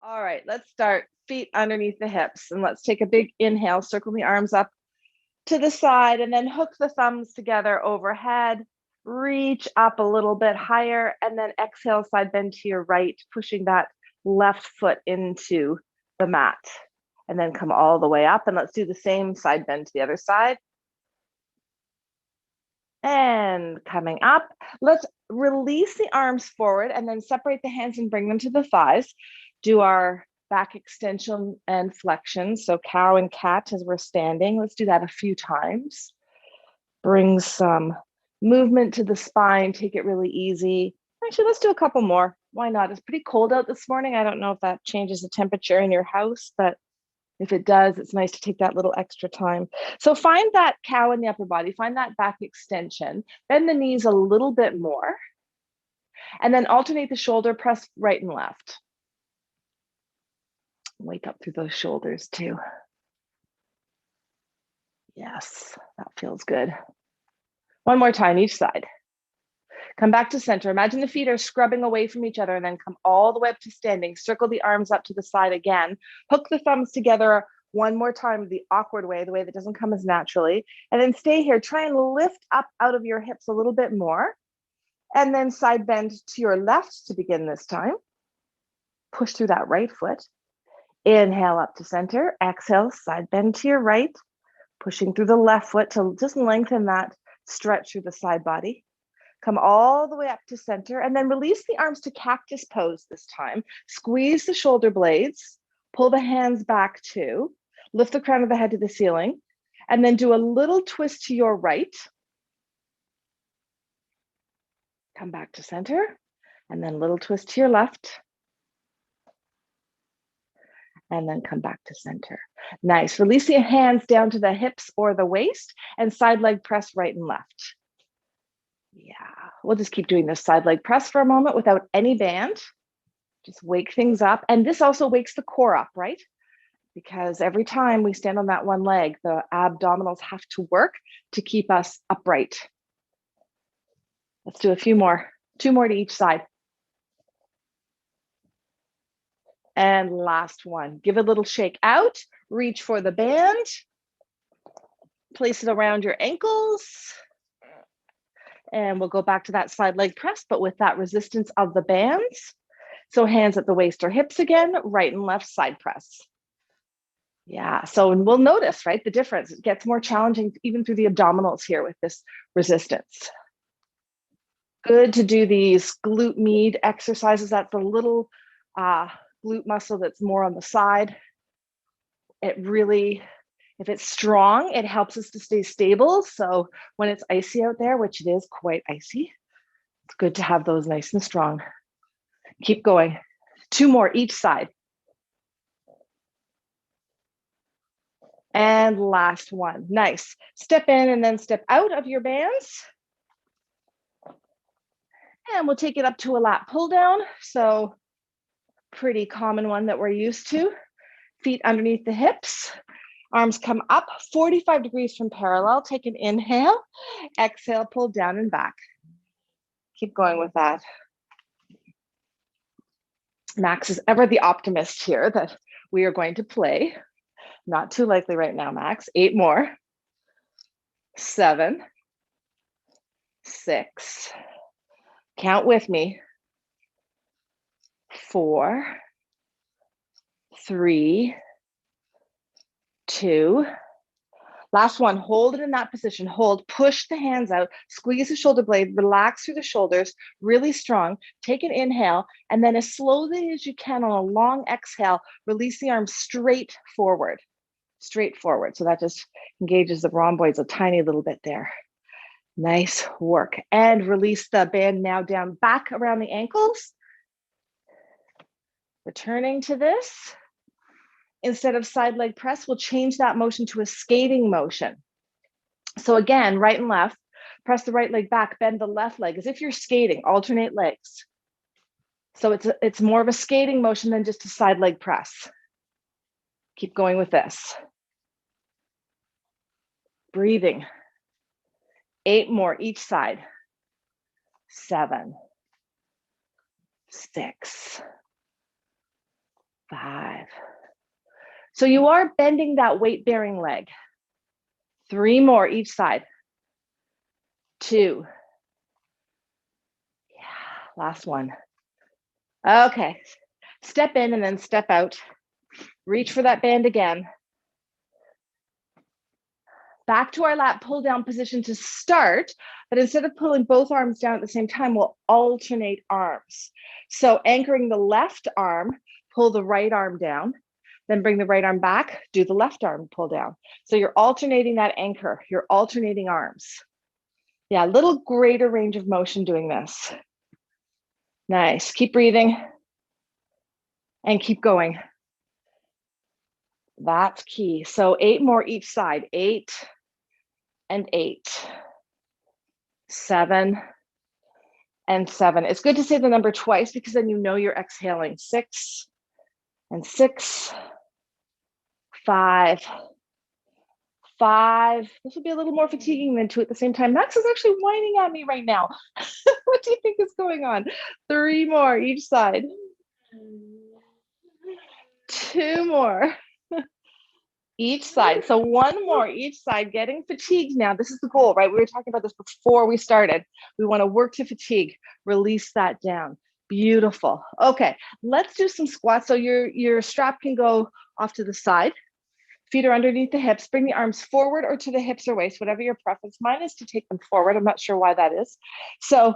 All right, let's start feet underneath the hips and let's take a big inhale, circle the arms up to the side and then hook the thumbs together overhead, reach up a little bit higher and then exhale, side bend to your right, pushing that left foot into the mat and then come all the way up and let's do the same side bend to the other side. And coming up, let's release the arms forward and then separate the hands and bring them to the thighs. Do our back extension and flexion. So cow and cat as we're standing. Let's do that a few times. Bring some movement to the spine. Take it really easy. Actually, let's do a couple more. Why not? It's pretty cold out this morning. I don't know if that changes the temperature in your house, but if it does, it's nice to take that little extra time. So find that cow in the upper body, find that back extension, bend the knees a little bit more, and then alternate the shoulder, press right and left. Wake up through those shoulders too. Yes, that feels good. One more time, each side. Come back to center. Imagine the feet are scrubbing away from each other and then come all the way up to standing. Circle the arms up to the side again. Hook the thumbs together one more time the awkward way, the way that doesn't come as naturally. And then stay here. Try and lift up out of your hips a little bit more. And then side bend to your left to begin this time. Push through that right foot. Inhale up to center. Exhale, side bend to your right. Pushing through the left foot to just lengthen that stretch through the side body. Come all the way up to center and then release the arms to cactus pose this time. Squeeze the shoulder blades, pull the hands back too, lift the crown of the head to the ceiling, and then do a little twist to your right. Come back to center and then a little twist to your left. And then come back to center. Nice. Release your hands down to the hips or the waist and side leg press right and left. Yeah, we'll just keep doing this side leg press for a moment without any band. Just wake things up. And this also wakes the core up, right? Because every time we stand on that one leg, the abdominals have to work to keep us upright. Let's do a few more, 2 more to each side. And last one, give a little shake out, reach for the band, place it around your ankles. And we'll go back to that side leg press, but with that resistance of the bands. So hands at the waist or hips again, right and left side press. Yeah, so we'll notice, right, the difference. It gets more challenging even through the abdominals here with this resistance. Good to do these glute med exercises. That's a little glute muscle that's more on the side. It really, if it's strong, it helps us to stay stable. So when it's icy out there, which it is quite icy, it's good to have those nice and strong. Keep going. 2 more each side. And last one. Nice. Step in and then step out of your bands. And we'll take it up to a lat pull down. So pretty common one that we're used to. Feet underneath the hips. Arms come up 45 degrees from parallel. Take an inhale. Exhale, pull down and back. Keep going with that. Max is ever the optimist here that we are going to play. Not too likely right now, Max. 8 more. 7, 6. Count with me. 4, 3, 2. Last one, hold it in that position. Hold, push the hands out, squeeze the shoulder blade, relax through the shoulders, really strong. Take an inhale, and then as slowly as you can on a long exhale, release the arms straight forward. Straight forward. So that just engages the rhomboids a tiny little bit there. Nice work. And release the band now down back around the ankles. Returning to this. Instead of side leg press, we'll change that motion to a skating motion. So again, right and left, press the right leg back, bend the left leg as if you're skating, alternate legs. So it's more of a skating motion than just a side leg press. Keep going with this. Breathing. 8 more each side. 7, 6, 5. So you are bending that weight-bearing leg. 3 more each side. 2. Yeah, last one. Okay, step in and then step out. Reach for that band again. Back to our lat pull down position to start, but instead of pulling both arms down at the same time, we'll alternate arms. So anchoring the left arm, pull the right arm down, then bring the right arm back, do the left arm pull down. So you're alternating that anchor, you're alternating arms. Yeah, a little greater range of motion doing this. Nice, keep breathing and keep going. That's key. So 8 more each side, 8 and 8, 7 and 7. It's good to say the number twice because then you know you're exhaling. 6 and 6, 5, 5. This will be a little more fatiguing than 2 at the same time. Max is actually whining at me right now. What do you think is going on? 3 more each side. 2 more each side. So 1 more each side, getting fatigued now. This is the goal, right? We were talking about this before we started. We want to work to fatigue, release that down. Beautiful. Okay, let's do some squats. So your strap can go off to the side. Feet are underneath the hips. Bring the arms forward or to the hips or waist, whatever your preference. Mine is to take them forward. I'm not sure why that is. So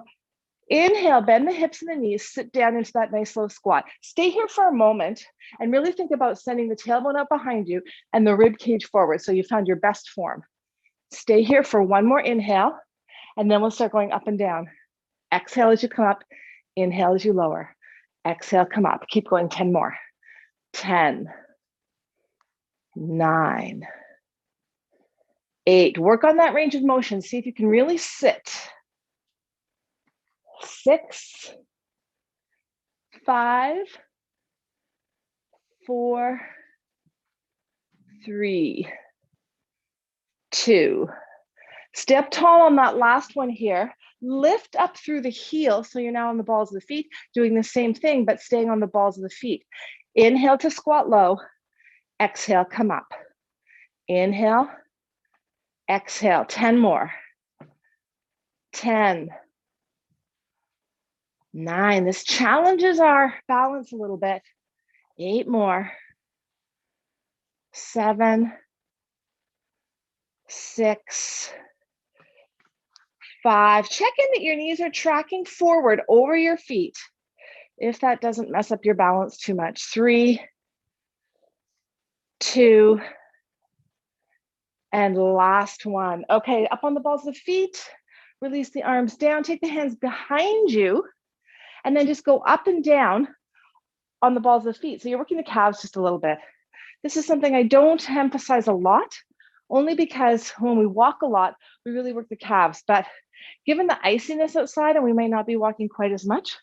inhale, bend the hips and the knees, sit down into that nice low squat. Stay here for a moment and really think about sending the tailbone up behind you and the rib cage forward so you found your best form. Stay here for 1 more inhale, and then we'll start going up and down. Exhale as you come up, inhale as you lower. Exhale, come up. Keep going, 10 more. 10, 9, 8. Work on that range of motion. See if you can really sit. 6, 5, 4, 3, 2. Step tall on that last one here. Lift up through the heel, so you're now on the balls of the feet, doing the same thing, but staying on the balls of the feet. Inhale to squat low. Exhale, come up. Inhale, exhale. 10 more. 10, 9. This challenges our balance a little bit. 8 more. 7, 6, 5. Check in that your knees are tracking forward over your feet, if that doesn't mess up your balance too much. 3, 2, and last one. Okay, up on the balls of the feet, release the arms down, take the hands behind you, and then just go up and down on the balls of the feet. So you're working the calves just a little bit. This is something I don't emphasize a lot, only because when we walk a lot, we really work the calves. But given the iciness outside and we may not be walking quite as much,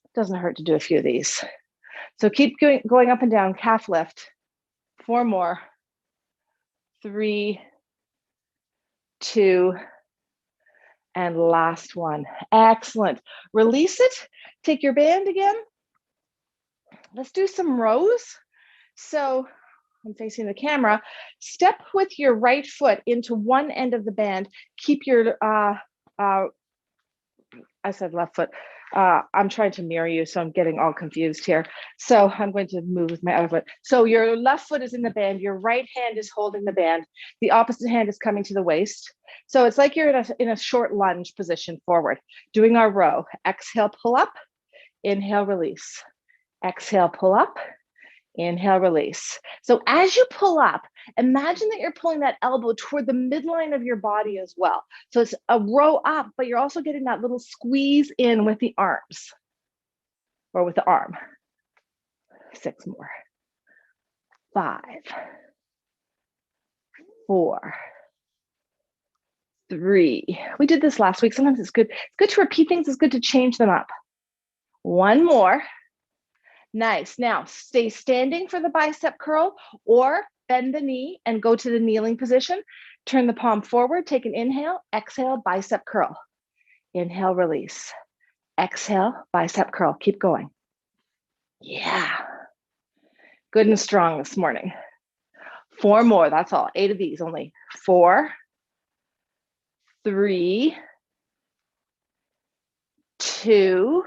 it doesn't hurt to do a few of these. So keep going up and down, calf lift. 4 more. 3, 2, and last one. Excellent. Release it. Take your band again. Let's do some rows. So I'm facing the camera. Step with your right foot into one end of the band. Keep your, I said left foot. I'm trying to mirror you, so I'm getting all confused here. So I'm going to move with my other foot. So your left foot is in the band. Your right hand is holding the band. The opposite hand is coming to the waist. So it's like you're in a short lunge position forward. Doing our row. Exhale, pull up. Inhale, release. Exhale, pull up. Inhale, release. So as you pull up, imagine that you're pulling that elbow toward the midline of your body as well. So it's a row up, but you're also getting that little squeeze in with the arms or with the arm. 6 more. 5, 4, 3. We did this last week. Sometimes it's good. It's good to repeat things. It's good to change them up. 1 more. Nice. Now stay standing for the bicep curl or bend the knee and go to the kneeling position. Turn the palm forward, take an inhale, exhale, bicep curl. Inhale, release. Exhale, bicep curl. Keep going. Yeah. Good and strong this morning. 4 more, that's all. 8 of these only. 4, 3, 2.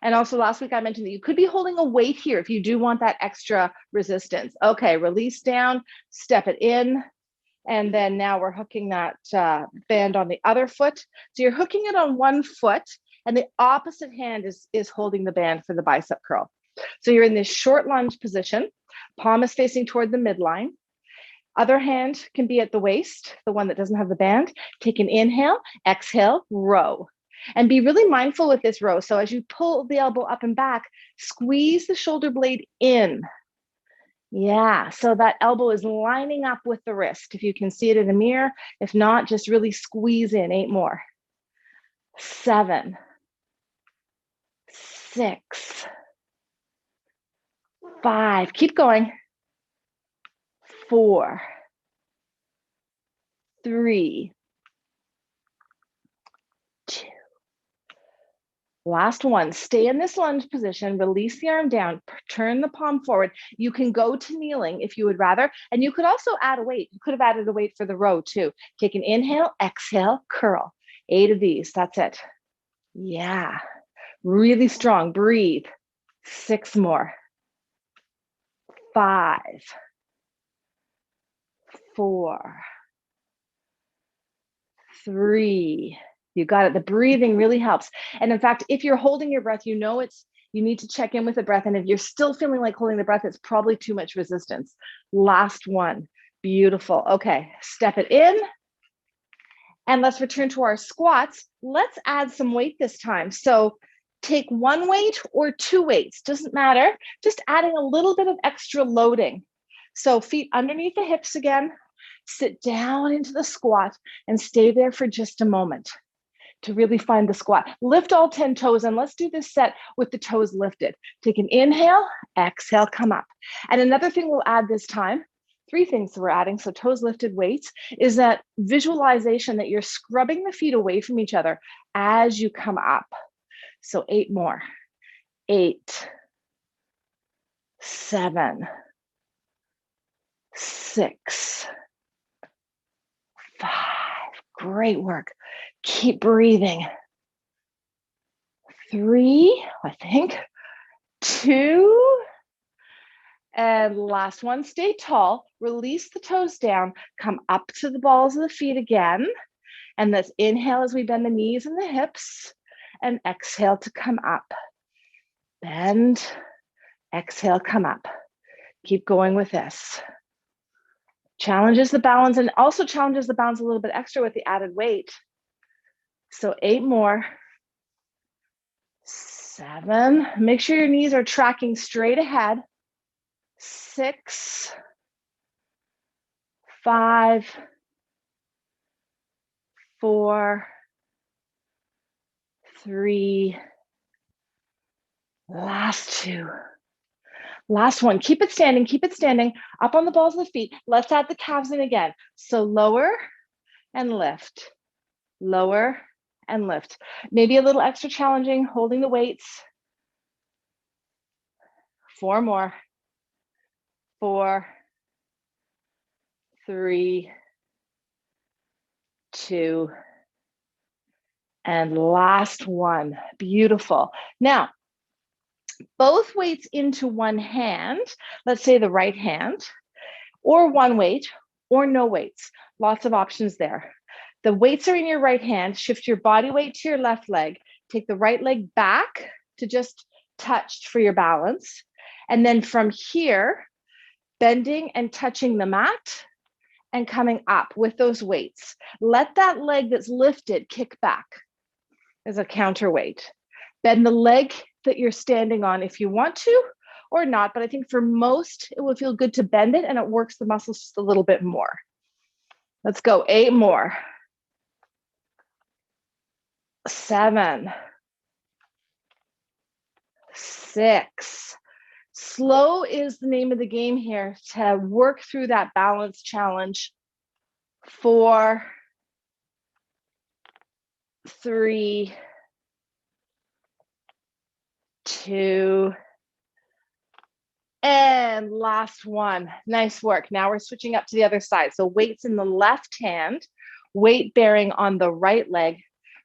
And also last week I mentioned that you could be holding a weight here if you do want that extra resistance. Okay, release down, step it in. And then now we're hooking that band on the other foot. So you're hooking it on one foot and the opposite hand is holding the band for the bicep curl. So you're in this short lunge position, palm is facing toward the midline. Other hand can be at the waist, the one that doesn't have the band. Take an inhale, exhale, row. And be really mindful with this row. So as you pull the elbow up and back, squeeze the shoulder blade in. Yeah, so that elbow is lining up with the wrist. If you can see it in a mirror, if not, just really squeeze in. 8 more. 7, 6, 5. Keep going. 4, 3, 2. Last one. Stay in this lunge position, release the arm down, turn the palm forward. You can go to kneeling if you would rather, and you could also add a weight. You could have added a weight for the row too. Take an inhale, exhale, curl. 8 of these, that's it. Yeah, really strong, breathe. 6 more. 5, 4, 3. You got it. The breathing really helps. And in fact, if you're holding your breath, you know you need to check in with the breath. And if you're still feeling like holding the breath, it's probably too much resistance. Last one. Beautiful. Okay, step it in. And let's return to our squats. Let's add some weight this time. So take 1 weight or 2 weights, doesn't matter. Just adding a little bit of extra loading. So feet underneath the hips again. Sit down into the squat and stay there for just a moment to really find the squat. Lift all 10 toes, and let's do this set with the toes lifted. Take an inhale, exhale, come up. And another thing we'll add this time, 3 things we're adding, so toes lifted, weights, is that visualization that you're scrubbing the feet away from each other as you come up. So 8 more. 8, 7, 6, 5. Great work. Keep breathing. 3, I think. 2. And last one, stay tall. Release the toes down. Come up to the balls of the feet again. And let's inhale as we bend the knees and the hips. And exhale to come up. Bend. Exhale, come up. Keep going with this. Challenges the balance and also challenges the balance a little bit extra with the added weight. So 8 more. 7. Make sure your knees are tracking straight ahead. 6, 5, 4, 3. Last 2. Last one. Keep it standing. Keep it standing. Up on the balls of the feet. Let's add the calves in again. So lower and lift. Lower and lift. Maybe a little extra challenging, holding the weights. 4 more. 4, 3, 2, and last one. Beautiful. Now, both weights into one hand, let's say the right hand, or 1 weight, or no weights. Lots of options there. The weights are in your right hand. Shift your body weight to your left leg. Take the right leg back to just touch for your balance. And then from here, bending and touching the mat and coming up with those weights. Let that leg that's lifted kick back as a counterweight. Bend the leg that you're standing on if you want to or not, but I think for most, it will feel good to bend it and it works the muscles just a little bit more. Let's go, 8 more. 7, 6. Slow is the name of the game here to work through that balance challenge. 4, 3, 2, And last one. Nice work. Now we're switching up to the other side. So weights in the left hand, weight bearing on the right leg.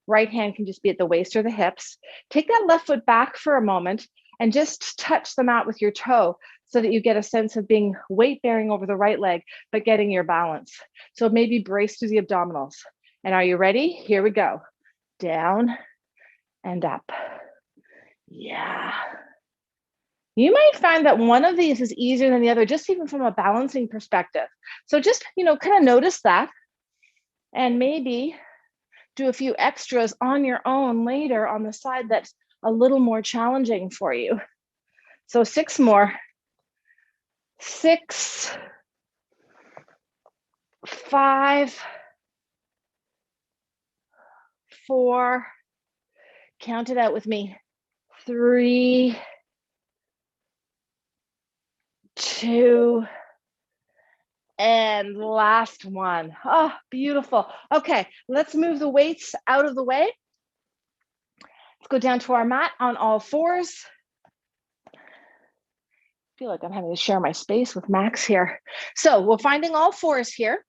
Right hand can just be at the waist or the hips. Take that left foot back for a moment and just touch the mat with your toe so that you get a sense of being weight bearing over the right leg, but getting your balance. So maybe brace through the abdominals. And are you ready? Here we go. Down and up. Yeah. You might find that one of these is easier than the other, just even from a balancing perspective. So just, kind of notice that and maybe do a few extras on your own later on the side that's a little more challenging for you. So 6 more. 6, 5, 4, count it out with me. 3, 2, and last one. Oh, beautiful. Okay, let's move the weights out of the way. Let's go down to our mat on all fours. I feel like I'm having to share my space with Max here. So we're finding all fours here.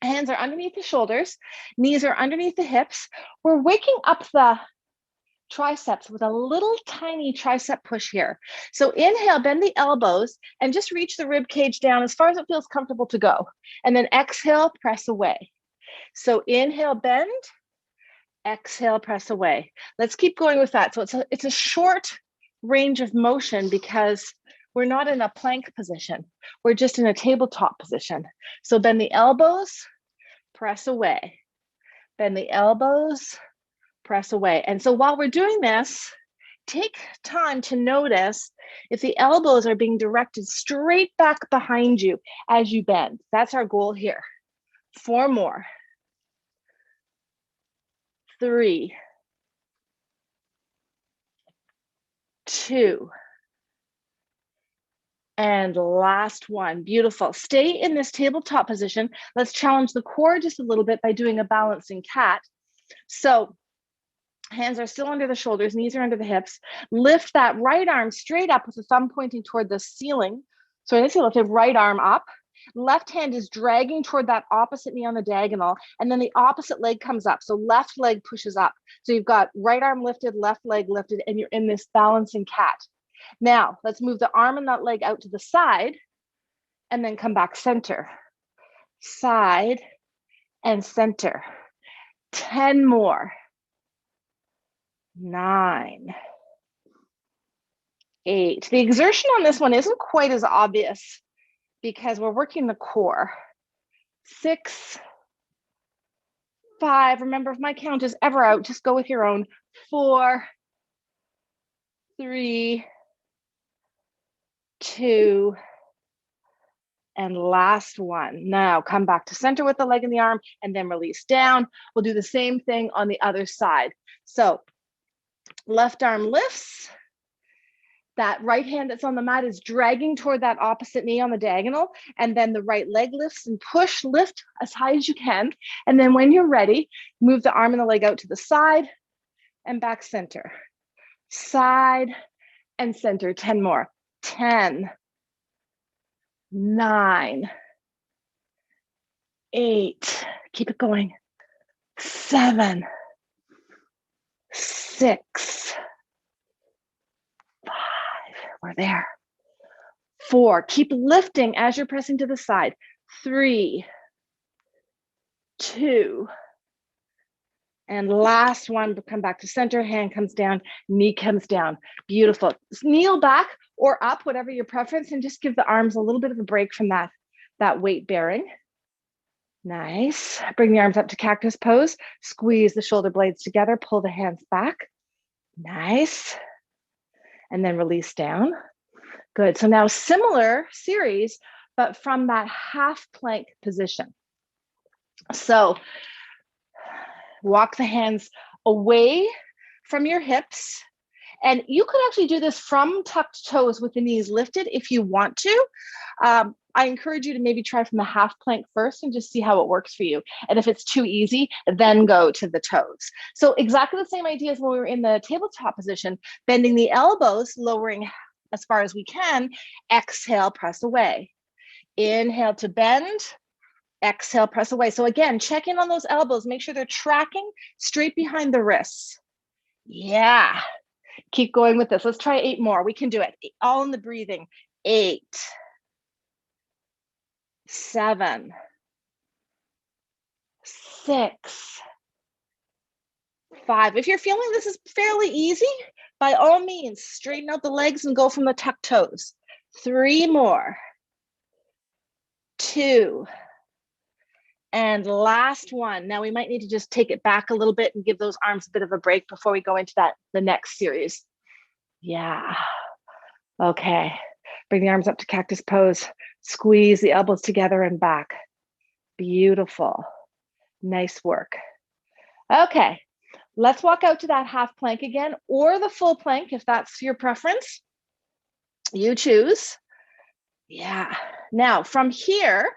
Hands are underneath the shoulders. Knees are underneath the hips. We're waking up the triceps with a little tiny tricep push here. So inhale, bend the elbows and just reach the rib cage down as far as it feels comfortable to go. And then exhale, press away. So inhale, bend, exhale, press away. Let's keep going with that. So it's a short range of motion because we're not in a plank position. We're just in a tabletop position. So bend the elbows, press away. Bend the elbows, press away. And so while we're doing this, take time to notice if the elbows are being directed straight back behind you as you bend. That's our goal here. 4 more. 3, 2, and last one. Beautiful. Stay in this tabletop position. Let's challenge the core just a little bit by doing a balancing cat. So hands are still under the shoulders, knees are under the hips. Lift that right arm straight up with the thumb pointing toward the ceiling. So let's lift the right arm up. Left hand is dragging toward that opposite knee on the diagonal, and then the opposite leg comes up. So left leg pushes up. So you've got right arm lifted, left leg lifted, and you're in this balancing cat. Now let's move the arm and that leg out to the side and then come back center. Side and center. 10 more. 9, 8. The exertion on this one isn't quite as obvious because we're working the core. 6, 5. Remember, if my count is ever out, just go with your own. 4, 3, 2, and last one. Now come back to center with the leg and the arm and then release down. We'll do the same thing on the other side. So left arm lifts. That right hand that's on the mat is dragging toward that opposite knee on the diagonal. And then the right leg lifts and push, lift as high as you can. And then when you're ready, move the arm and the leg out to the side and back center. Side and center. 10 more. 10, 9, 8. Keep it going. 7, 6, 5. We're there. 4. Keep lifting as you're pressing to the side. 3, 2, and last one, come back to center, hand comes down, knee comes down. Beautiful. Kneel back or up, whatever your preference, and just give the arms a little bit of a break from that weight bearing. Nice. Bring the arms up to cactus pose. Squeeze the shoulder blades together, pull the hands back. Nice. And then release down. Good. So now similar series, but from that half plank position. So walk the hands away from your hips. And you could actually do this from tucked toes with the knees lifted if you want to. I encourage you to maybe try from the half plank first and just see how it works for you. And if it's too easy, then go to the toes. So exactly the same idea as when we were in the tabletop position, bending the elbows, lowering as far as we can. Exhale, press away. Inhale to bend. Exhale, press away. So again, check in on those elbows. Make sure they're tracking straight behind the wrists. Yeah. Keep going with this. Let's try 8 more. We can do it. All in the breathing. 8, 7, 6, 5. If you're feeling this is fairly easy, by all means, straighten out the legs and go from the tucked toes. 3 more. 2. And last one. Now we might need to just take it back a little bit and give those arms a bit of a break before we go into the next series. Yeah. Okay. Bring the arms up to cactus pose. Squeeze the elbows together and back. Beautiful. Nice work. Okay. Let's walk out to that half plank again, or the full plank if that's your preference. You choose. Yeah. Now from here,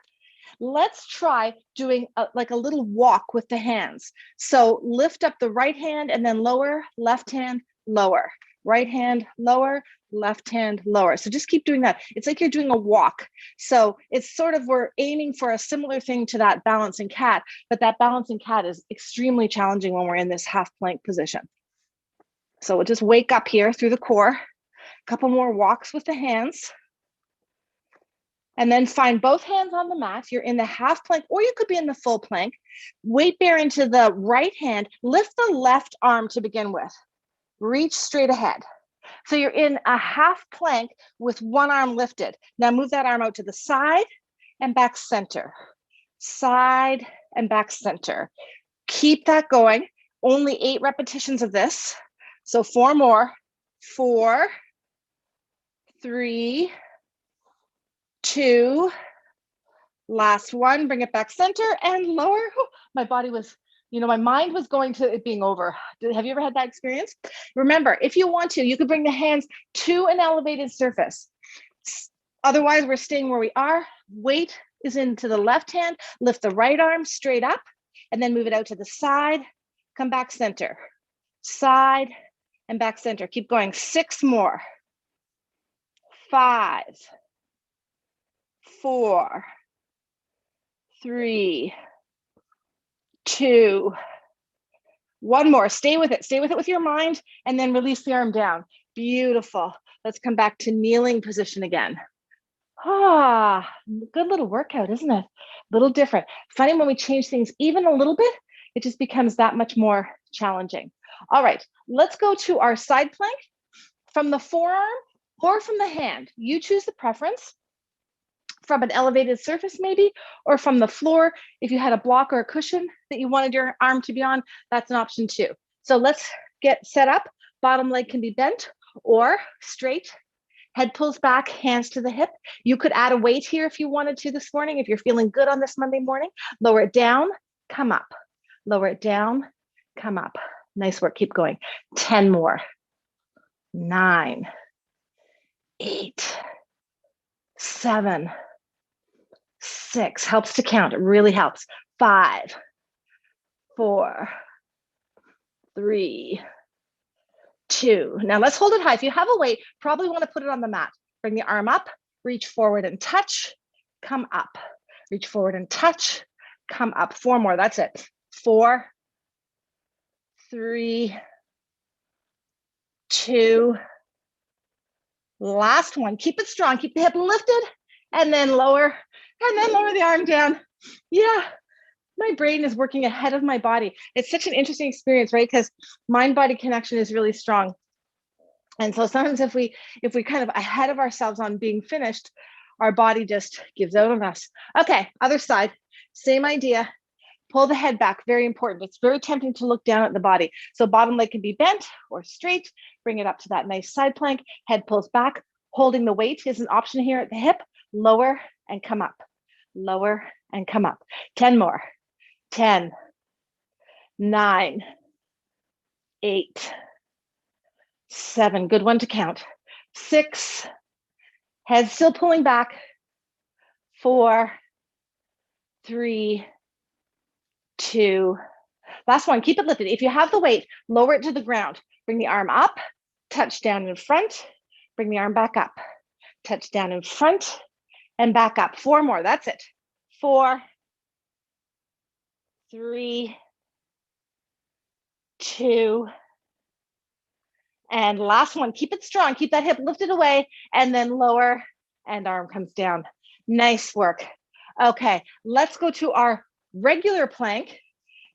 let's try doing like a little walk with the hands. So lift up the right hand and then lower, left hand, lower. Right hand, lower, left hand, lower. So just keep doing that. It's like you're doing a walk. So it's sort of, we're aiming for a similar thing to that balancing cat, but that balancing cat is extremely challenging when we're in this half plank position. So we'll just wake up here through the core, a couple more walks with the hands. And then find both hands on the mat. You're in the half plank, or you could be in the full plank. Weight bear into the right hand. Lift the left arm to begin with. Reach straight ahead. So you're in a half plank with one arm lifted. Now move that arm out to the side and back center. Side and back center. Keep that going. Only 8 repetitions of this. So 4 more. 4, 3, 2, last one. Bring it back center and lower. My body was, my mind was going to it being over. Have you ever had that experience? Remember, if you want to, you could bring the hands to an elevated surface. Otherwise, we're staying where we are. Weight is into the left hand. Lift the right arm straight up and then move it out to the side. Come back center. Side and back center. Keep going. 6 more. 5, 4, 3, 2, 1 more. Stay with it. Stay with it with your mind and then release the arm down. Beautiful. Let's come back to kneeling position again. Ah, good little workout, isn't it? A little different. Funny when we change things even a little bit, it just becomes that much more challenging. All right, let's go to our side plank from the forearm or from the hand. You choose the preference. From an elevated surface maybe, or from the floor. If you had a block or a cushion that you wanted your arm to be on, that's an option too. So let's get set up. Bottom leg can be bent or straight. Head pulls back, hands to the hip. You could add a weight here if you wanted to this morning. If you're feeling good on this Monday morning, lower it down, come up. Lower it down, come up. Nice work, keep going. 10 more. 9, 8, 7, 6, helps to count. It really helps. 5, 4, 3, 2. Now let's hold it high. If you have a weight, probably want to put it on the mat. Bring the arm up, reach forward and touch, come up. Reach forward and touch, come up. 4 more, that's it. 4, 3, 2. Last one. Keep it strong. Keep the hip lifted and then lower the arm down. Yeah, my brain is working ahead of my body. It's such an interesting experience, right? Because mind-body connection is really strong. And so sometimes if we kind of ahead of ourselves on being finished, our body just gives out on us. Okay, other side, same idea. Pull the head back, very important. It's very tempting to look down at the body. So bottom leg can be bent or straight. Bring it up to that nice side plank. Head pulls back. Holding the weight is an option here at the hip. Lower and come up. Lower and come up. 10 more. 10, 9, 8, 7. Good one to count. 6. Head still pulling back. 4, 3, 2. Last one, keep it lifted. If you have the weight, lower it to the ground. Bring the arm up, touch down in front, Bring the arm back up. Touch down in front and back up. 4 more, that's it. 4, 3, 2, and last one. Keep it strong. Keep that hip lifted away and then lower and arm comes down. Nice work. Okay, let's go to our regular plank.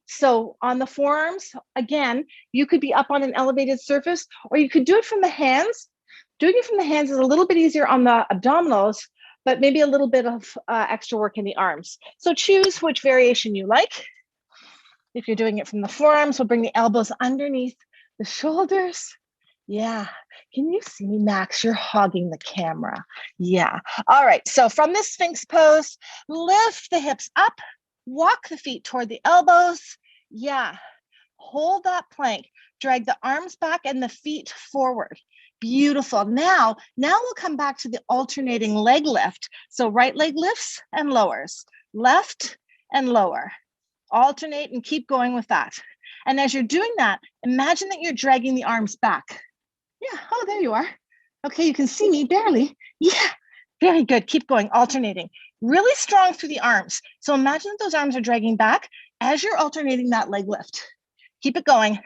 So on the forearms, again, you could be up on an elevated surface or you could do it from the hands. Doing it from the hands is a little bit easier on the abdominals, but maybe a little bit of extra work in the arms. So choose which variation you like. If you're doing it from the forearms, we'll bring the elbows underneath the shoulders. Yeah. Can you see me, Max? You're hogging the camera. Yeah. All right. So from this Sphinx pose, lift the hips up, walk the feet toward the elbows. Yeah. Hold that plank. Drag the arms back and the feet forward. Beautiful. Now we'll come back to the alternating leg lift. So right leg lifts and lowers, left and lower. Alternate and keep going with that. And as you're doing that, imagine that you're dragging the arms back. Yeah, oh, there you are. Okay, you can see me barely. Yeah, very good. Keep going, alternating. Really strong through the arms. So imagine that those arms are dragging back as you're alternating that leg lift. Keep it going.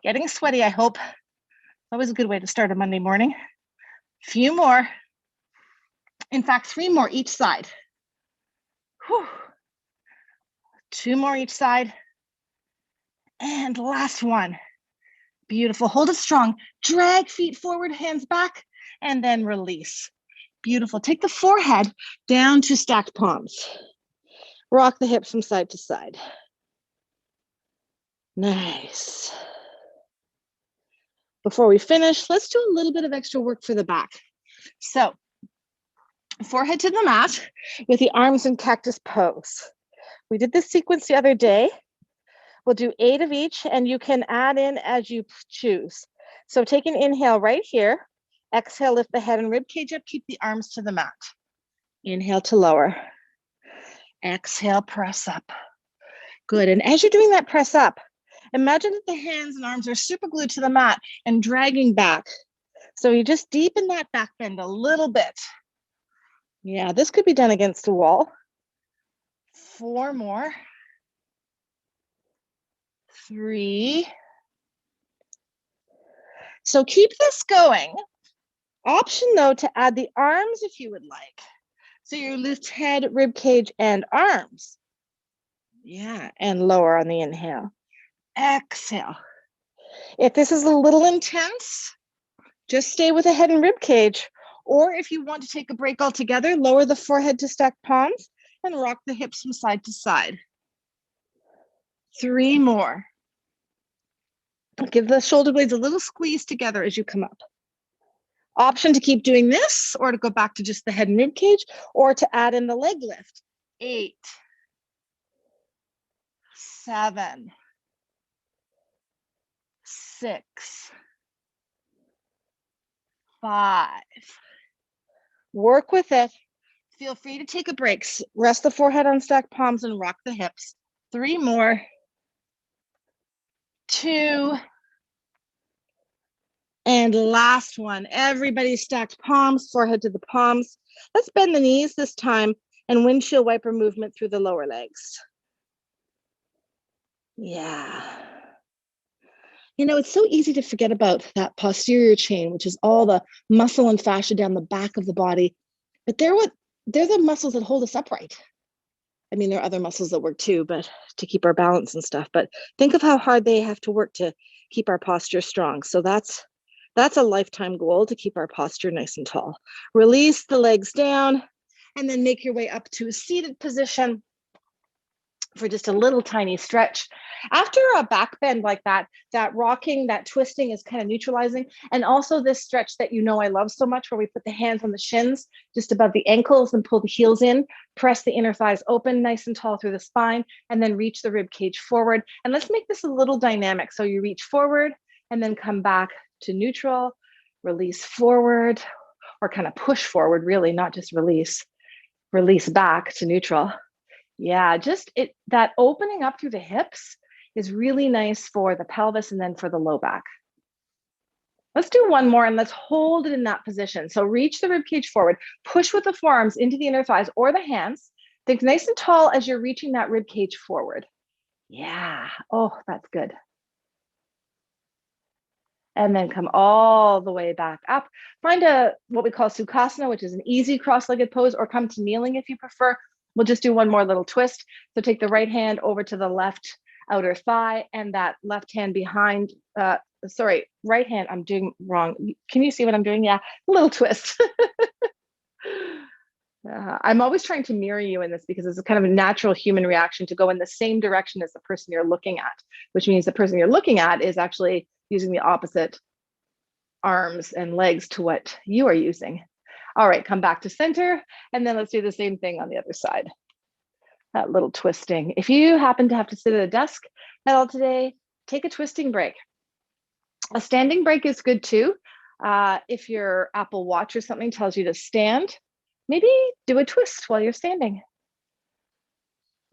Getting sweaty, I hope. Always a good way to start a Monday morning. Few more. In fact, 3 more each side. Whew. 2 more each side. And last one. Beautiful. Hold it strong. Drag feet forward, hands back, and then release. Beautiful. Take the forehead down to stacked palms. Rock the hips from side to side. Nice. Before we finish, let's do a little bit of extra work for the back. So, forehead to the mat with the arms in cactus pose. We did this sequence the other day. We'll do 8 of each, and you can add in as you choose. So take an inhale right here. Exhale, lift the head and rib cage up. Keep the arms to the mat. Inhale to lower. Exhale, press up. Good. And as you're doing that press up, imagine that the hands and arms are super glued to the mat and dragging back. So you just deepen that back bend a little bit. Yeah, this could be done against a wall. 4 more. 3. So keep this going. Option though to add the arms if you would like. So you lift head, rib cage, and arms. Yeah, and lower on the inhale. Exhale. If this is a little intense, just stay with the head and rib cage. Or if you want to take a break altogether, lower the forehead to stacked palms and rock the hips from side to side. 3 more. Give the shoulder blades a little squeeze together as you come up. Option to keep doing this or to go back to just the head and rib cage or to add in the leg lift. 8, 7, 6, 5. Work with it. Feel free to take a break. Rest the forehead on stacked palms and rock the hips. 3 more. 2. And last one. Everybody stacked palms, forehead to the palms. Let's bend the knees this time and windshield wiper movement through the lower legs. Yeah. You know, it's so easy to forget about that posterior chain, which is all the muscle and fascia down the back of the body. But they're the muscles that hold us upright. I mean, there are other muscles that work too, but to keep our balance and stuff. But think of how hard they have to work to keep our posture strong. So that's a lifetime goal, to keep our posture nice and tall. Release the legs down and then make your way up to a seated position for just a little tiny stretch. After a back bend like that, that rocking, that twisting is kind of neutralizing. And also this stretch that you know I love so much, where we put the hands on the shins just above the ankles and pull the heels in, press the inner thighs open nice and tall through the spine, and then reach the rib cage forward. And let's make this a little dynamic. So you reach forward and then come back to neutral, release forward, or kind of push forward, really, not just release back to neutral. Yeah, just that opening up through the hips is really nice for the pelvis and then for the low back. Let's do one more and let's hold it in that position. So reach the rib cage forward, push with the forearms into the inner thighs or the hands. Think nice and tall as you're reaching that rib cage forward. Yeah. Oh, that's good. And then come all the way back up. Find what we call Sukhasana, which is an easy cross-legged pose, or come to kneeling if you prefer. We'll just do one more little twist. So take the right hand over to the left outer thigh and that left hand behind, right hand, I'm doing wrong. Can you see what I'm doing? Yeah, a little twist. I'm always trying to mirror you in this because it's a kind of a natural human reaction to go in the same direction as the person you're looking at, which means the person you're looking at is actually using the opposite arms and legs to what you are using. All right, come back to center, and then let's do the same thing on the other side. That little twisting. If you happen to have to sit at a desk at all today, take a twisting break. A standing break is good too. If your Apple Watch or something tells you to stand, maybe do a twist while you're standing.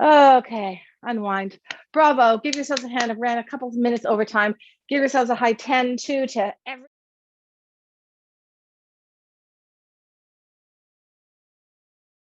Okay, unwind. Bravo, give yourselves a hand. I've ran a couple of minutes over time. Give yourselves a high 10, 2 to every